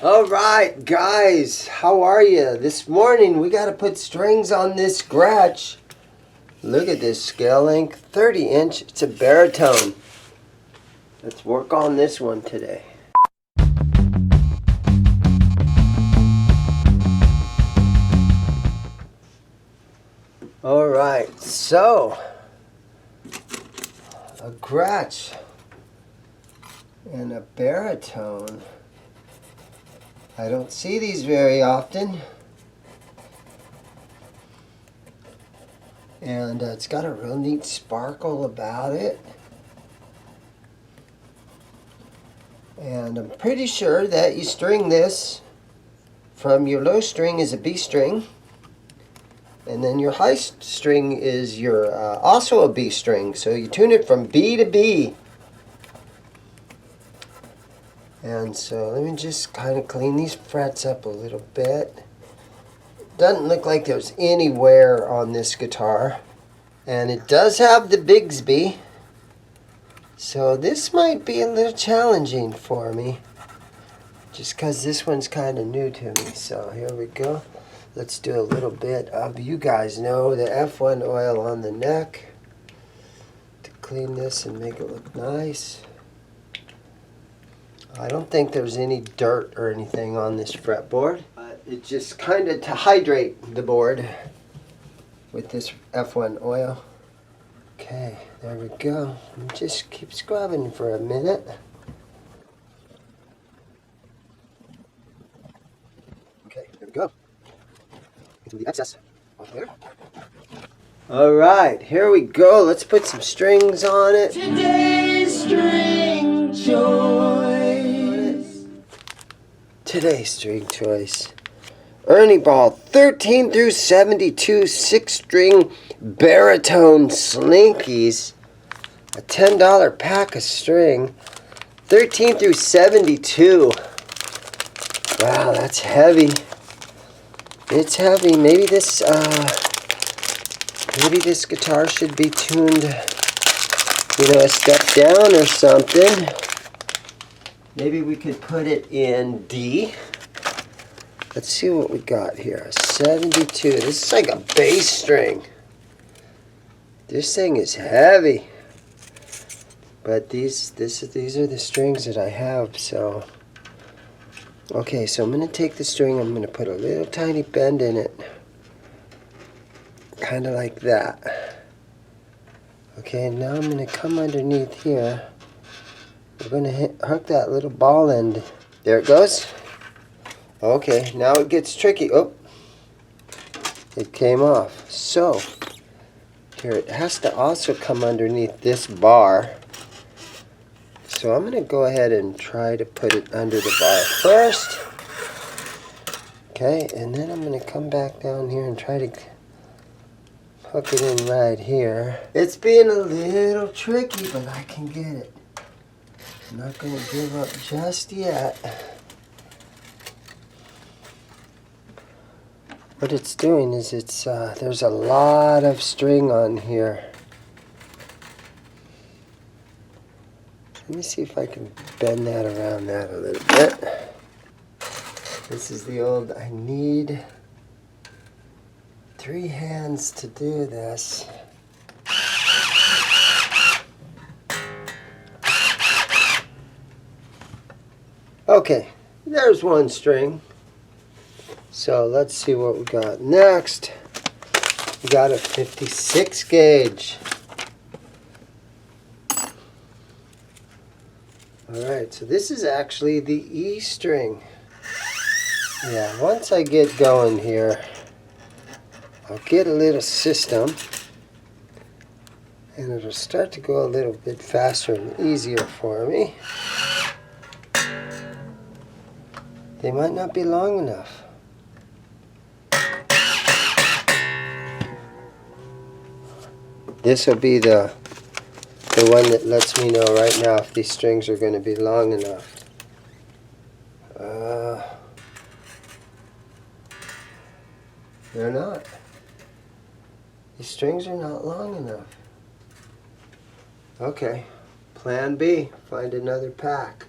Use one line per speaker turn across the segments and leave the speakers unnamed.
All right, guys, how are you? This morning we got to put strings on this Gretsch. Look at this scale length, 30-inch. It's a baritone. Let's work on this one today. All right, so a Gretsch and a baritone. I don't see these very often. And it's got a real neat sparkle about it. And I'm pretty sure that you string this from your low string is a B string. And then your high string is your also a B string. So you tune it from B to B. And so let me just kind of clean these frets up a little bit. Doesn't look like there's any wear on this guitar. And it does have the Bigsby. So this might be a little challenging for me. Just because this one's kind of new to me. So here we go. Let's do a little bit of, you guys know, the F1 oil on the neck. To clean this and make it look nice. I don't think there's any dirt or anything on this fretboard. It's just kind of to hydrate the board with this F1 oil. Okay, there we go. And just keep scrubbing for a minute. Okay, there we go. Get the excess off there. All right, here we go. Let's put some strings on it. Today's string choice. Today's string choice. Ernie Ball 13 through 72 6-string baritone slinkies. A $10 pack of string. 13 through 72. Wow, that's heavy. It's heavy. Maybe this guitar should be tuned, a step down or something. Maybe we could put it in D. Let's see what we got here. 72. This is like a bass string. This thing is heavy. But these are the strings that I have, so. Okay, so I'm going to take the string, I'm going to put a little tiny bend in it. Kind of like that. Okay, now I'm going to come underneath here. We're going to hook that little ball end. There it goes. Okay, now it gets tricky. Oh, it came off. So, here it has to also come underneath this bar. So I'm going to go ahead and try to put it under the bar first. Okay, and then I'm going to come back down here and try to hook it in right here. It's being a little tricky, but I can get it. I'm not going to give up just yet. What it's doing is there's a lot of string on here. Let me see if I can bend that around that a little bit. This is the old, I need 3 hands to do this. Okay, there's one string. So let's see what we got next. We got a 56 gauge. Alright, so this is actually the E string. Yeah, once I get going here, I'll get a little system. And it'll start to go a little bit faster and easier for me. They might not be long enough. This will be the one that lets me know right now if these strings are going to be long enough. They're not. These strings are not long enough. Okay, plan B, find another pack.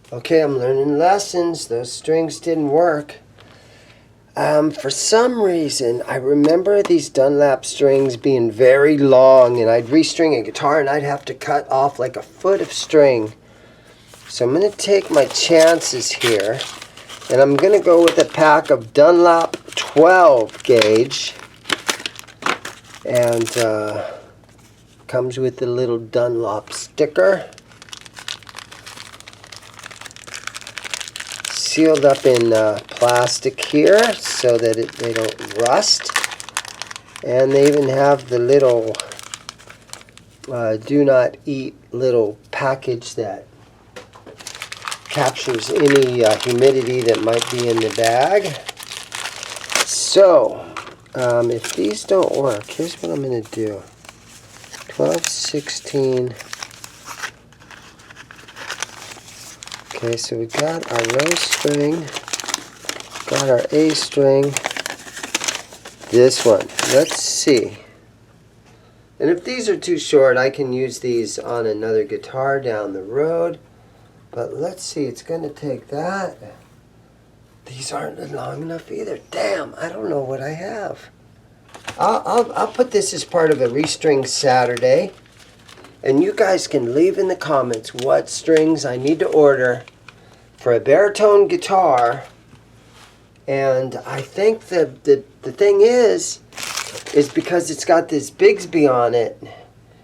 Okay, I'm learning lessons. Those strings didn't work. For some reason, I remember these Dunlap strings being very long, and I'd restring a guitar and I'd have to cut off like a foot of string. So I'm going to take my chances here, and I'm going to go with a pack of Dunlap 12 gauge, and comes with the little Dunlop sticker, sealed up in plastic here so that they don't rust, and they even have the little do not eat little package that captures any humidity that might be in the bag. So if these don't work, here's what I'm going to do. 12, 16. Okay, so we got our low string, got our A string, this one. Let's see. And if these are too short, I can use these on another guitar down the road. But let's see, it's going to take that. These aren't long enough either. Damn, I don't know what I have. I'll put this as part of a Restring Saturday. And you guys can leave in the comments what strings I need to order for a baritone guitar. And I think the thing is because it's got this Bigsby on it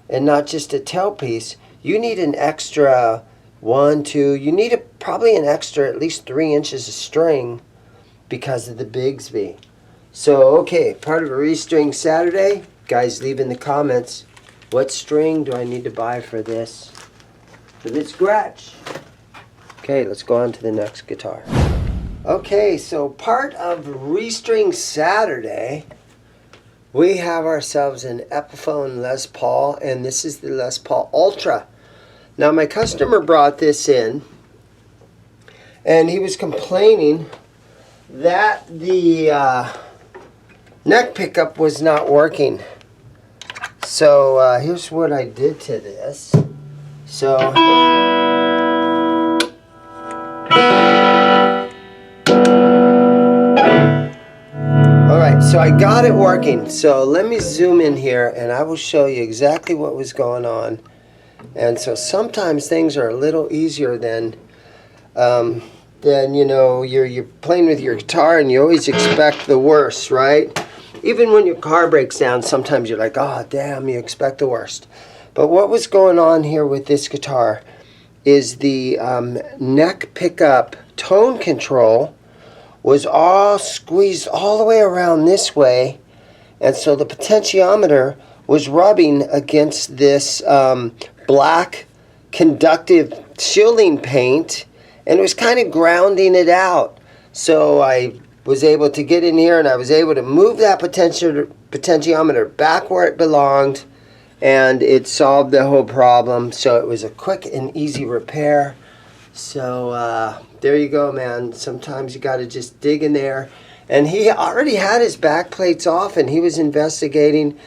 and not just a tailpiece, you need an extra 1, 2, you need probably an extra at least 3 inches of string because of the Bigsby. So, okay, part of a Restring Saturday, guys leave in the comments, what string do I need to buy for this Gretsch? Okay, let's go on to the next guitar. Okay, so part of Restring Saturday, we have ourselves an Epiphone Les Paul, and this is the Les Paul Ultra. Now, my customer brought this in, and he was complaining that the neck pickup was not working. So here's what I did to this. So alright, so I got it working. So let me zoom in here and I will show you exactly what was going on. And so sometimes things are a little easier than you know, you're playing with your guitar and you always expect the worst, right? Even when your car breaks down, sometimes you're like, oh, damn, you expect the worst. But what was going on here with this guitar is the neck pickup tone control was all squeezed all the way around this way. And so the potentiometer was rubbing against this black conductive shielding paint, and it was kind of grounding it out. So I was able to get in here and I was able to move that potentiometer back where it belonged, and it solved the whole problem. So it was a quick and easy repair. So there you go, man. Sometimes you got to just dig in there. And he already had his back plates off and he was investigating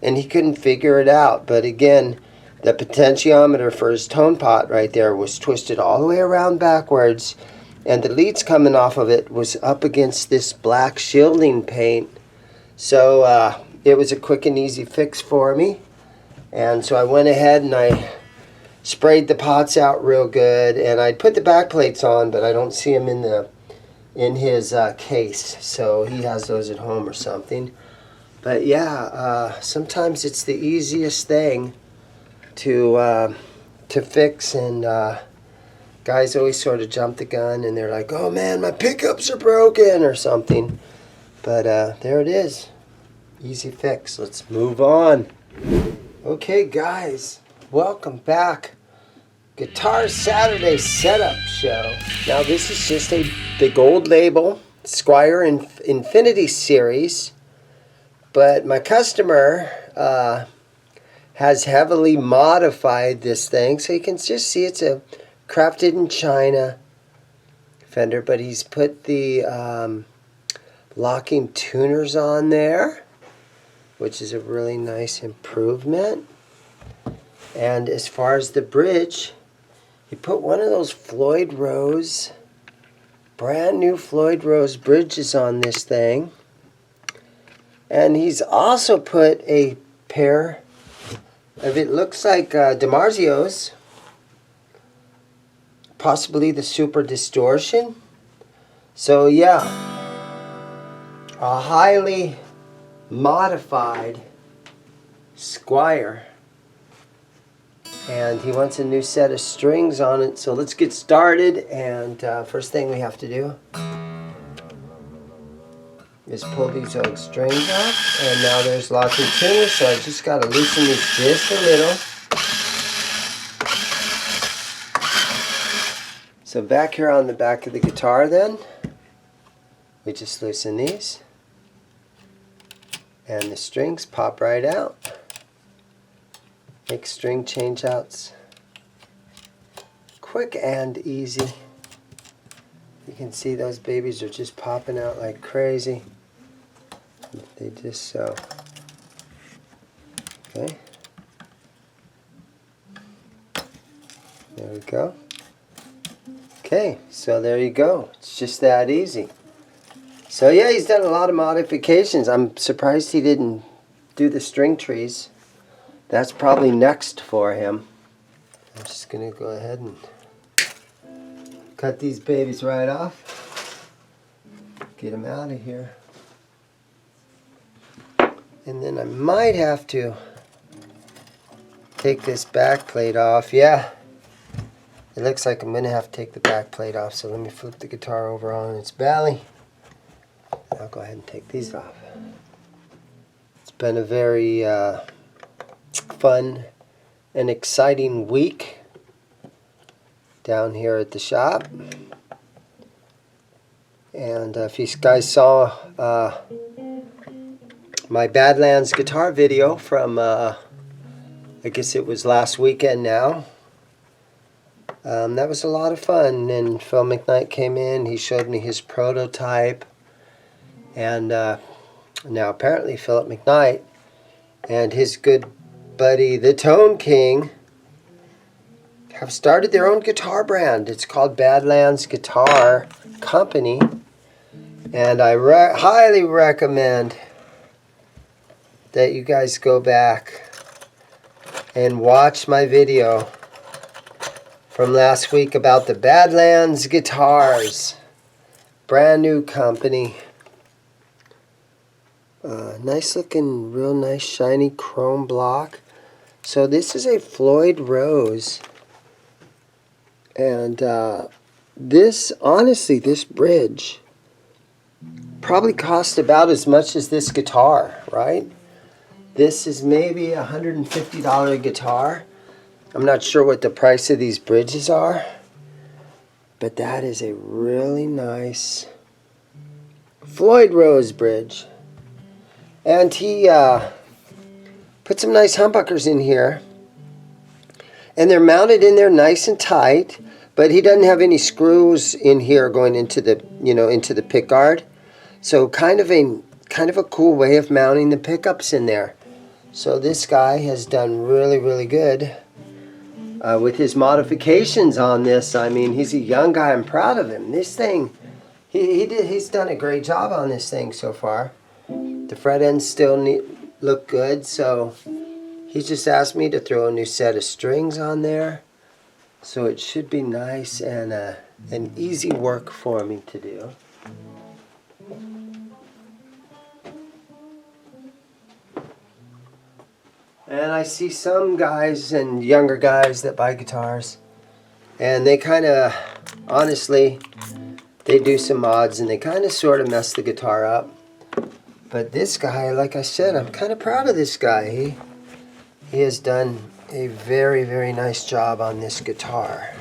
and he couldn't figure it out. But again, the potentiometer for his tone pot right there was twisted all the way around backwards, and the leads coming off of it was up against this black shielding paint. So it was a quick and easy fix for me. And so I went ahead and I sprayed the pots out real good, and I put the back plates on, but I don't see them in his case. So he has those at home or something. But yeah, sometimes it's the easiest thing to fix, and guys always sort of jump the gun and they're like, oh man, my pickups are broken or something. But there it is. Easy fix. Let's move on. Okay guys, welcome back. Guitar Saturday setup show. Now this is just the gold label Squire Infinity series, but my customer has heavily modified this thing, so you can just see it's a crafted in China Fender, but he's put the locking tuners on there, which is a really nice improvement. And as far as the bridge, he put one of those Floyd Rose, brand new Floyd Rose bridges on this thing. And he's also put a pair of, it looks like DiMarzio's, possibly the Super Distortion. So yeah, a highly modified Squire. And he wants a new set of strings on it. So let's get started. And first thing we have to do is pull these old strings off. And now there's lots of tuners, so I just got to loosen these just a little. So back here on the back of the guitar then, we just loosen these. And the strings pop right out. Make string change outs quick and easy. You can see those babies are just popping out like crazy. They just so. Okay. There we go. Okay, so there you go. It's just that easy. So yeah, he's done a lot of modifications. I'm surprised he didn't do the string trees. That's probably next for him. I'm just going to go ahead and cut these babies right off. Get them out of here. And then I might have to take this back plate off. Yeah, it looks like I'm going to have to take the back plate off. So let me flip the guitar over on its belly. I'll go ahead and take these off. It's been a very fun and exciting week down here at the shop. And if you guys saw my Badlands guitar video from, I guess it was last weekend now. That was a lot of fun. And Phil McKnight came in, he showed me his prototype. And now apparently Philip McKnight and his good buddy the Tone King have started their own guitar brand. It's called Badlands Guitar Company. And I highly recommend that you guys go back and watch my video from last week about the Badlands guitars. Brand new company. Nice looking, real nice shiny chrome block. So this is a Floyd Rose. And this, honestly, this bridge probably cost about as much as this guitar, right? This is maybe a $150 guitar. I'm not sure what the price of these bridges are, but that is a really nice Floyd Rose bridge. And he put some nice humbuckers in here, and they're mounted in there nice and tight, but he doesn't have any screws in here going into the, into the pick guard. So kind of a cool way of mounting the pickups in there. So this guy has done really, really good with his modifications on this. I mean, he's a young guy. I'm proud of him. This thing, he's done a great job on this thing so far. The fret ends still look good, so he just asked me to throw a new set of strings on there. So it should be nice and an easy work for me to do. And I see some guys and younger guys that buy guitars, and they kind of, honestly, they do some mods and they kind of sort of mess the guitar up. But this guy, like I said, I'm kind of proud of this guy. He has done a very, very nice job on this guitar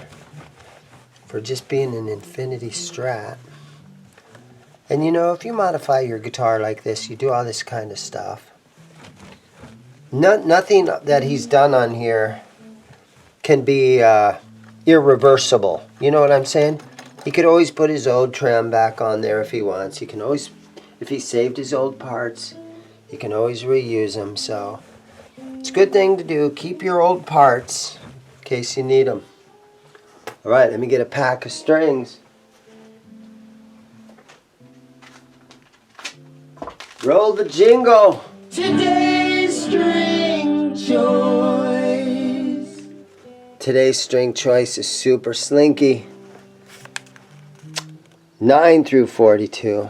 for just being an Infinity Strat. And if you modify your guitar like this, you do all this kind of stuff. Nothing that he's done on here can be irreversible. You know what I'm saying? He could always put his old trim back on there if he wants. He can always, if he saved his old parts, he can always reuse them. So it's a good thing to do. Keep your old parts in case you need them. All right, let me get a pack of strings. Roll the jingle. Today's string choice. Today's string choice is super slinky. 9 through 42.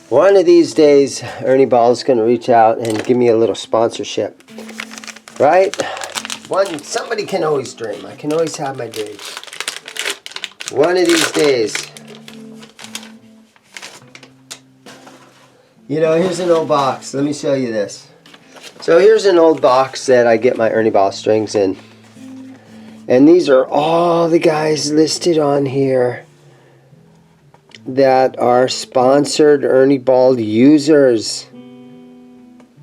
One of these days, Ernie Ball is going to reach out and give me a little sponsorship. Right? Somebody can always dream. I can always have my dreams. One of these days. You know, here's an old box. Let me show you this. So here's an old box that I get my Ernie Ball strings in. And these are all the guys listed on here that are sponsored Ernie Ball users.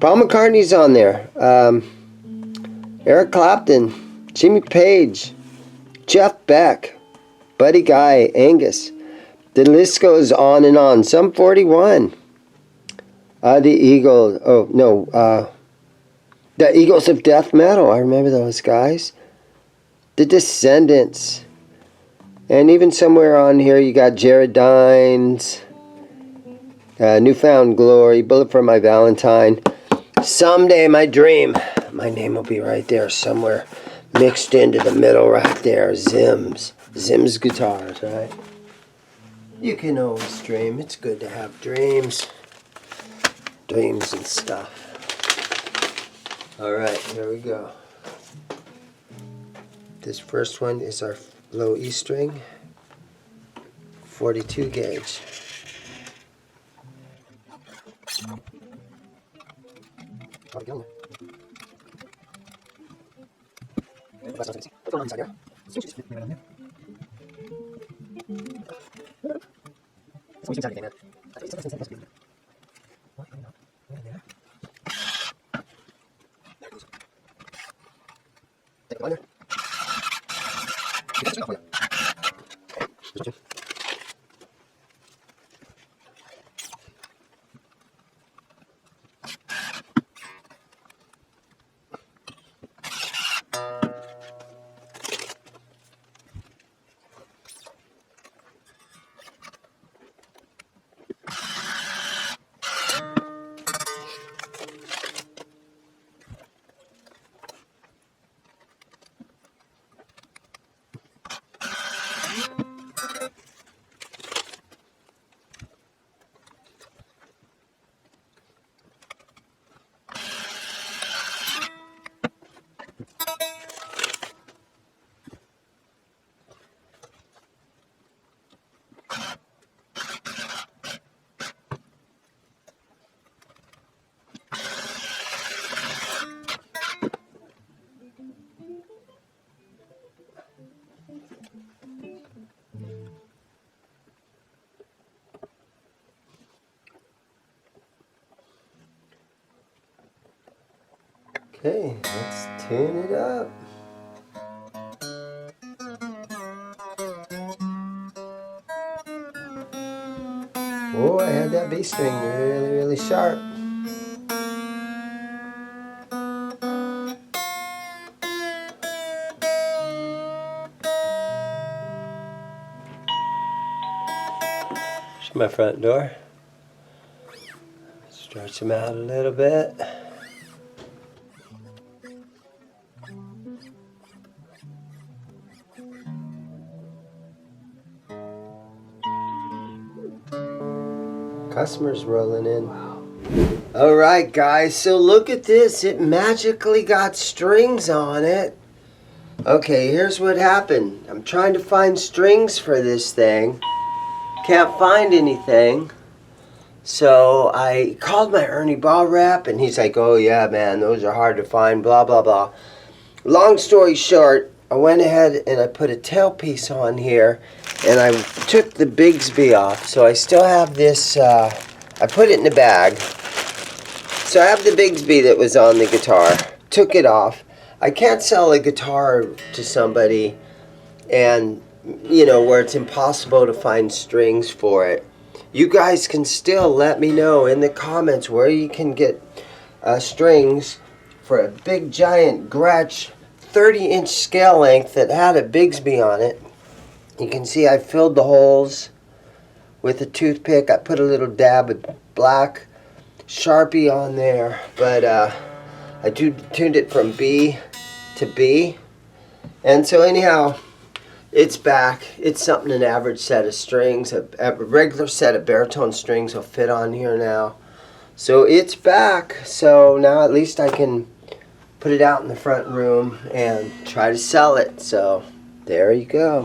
Paul McCartney's on there. Eric Clapton, Jimmy Page, Jeff Beck, Buddy Guy, Angus. The list goes on and on. Some 41. The Eagles. Oh no. The Eagles of Death Metal. I remember those guys. The Descendants. And even somewhere on here you got Jared Dines, Newfound Glory, Bullet for My Valentine. Someday my dream, my name will be right there somewhere, mixed into the middle right there. ZIMM'S. ZIMM'S guitars, right? You can always dream. It's good to have dreams. Dreams and stuff. Alright, here we go. This first one is our low E string, 42 gauge. Okay, let's tune it up. Oh, I had that bass string really, really sharp. Here's my front door. Stretch them out a little bit. Customers rolling in. Alright guys, so look at this. It magically got strings on it. Okay, here's what happened. I'm trying to find strings for this thing. Can't find anything. So I called my Ernie Ball rep and he's like, oh yeah man, those are hard to find, blah blah blah. Long story short, I went ahead and I put a tailpiece on here and I took the Bigsby off. So I still have this, I put it in the bag. So I have the Bigsby that was on the guitar. Took it off. I can't sell a guitar to somebody and, you know, where it's impossible to find strings for it. You guys can still let me know in the comments where you can get strings for a big giant Gretsch 30-inch scale length that had a Bigsby on it. You can see I filled the holes with a toothpick. I put a little dab of black Sharpie on there, but I tuned it from B to B. And so anyhow, it's back. It's something an average set of strings, a regular set of baritone strings will fit on here now. So it's back. So now at least I can put it out in the front room and try to sell it. So there you go.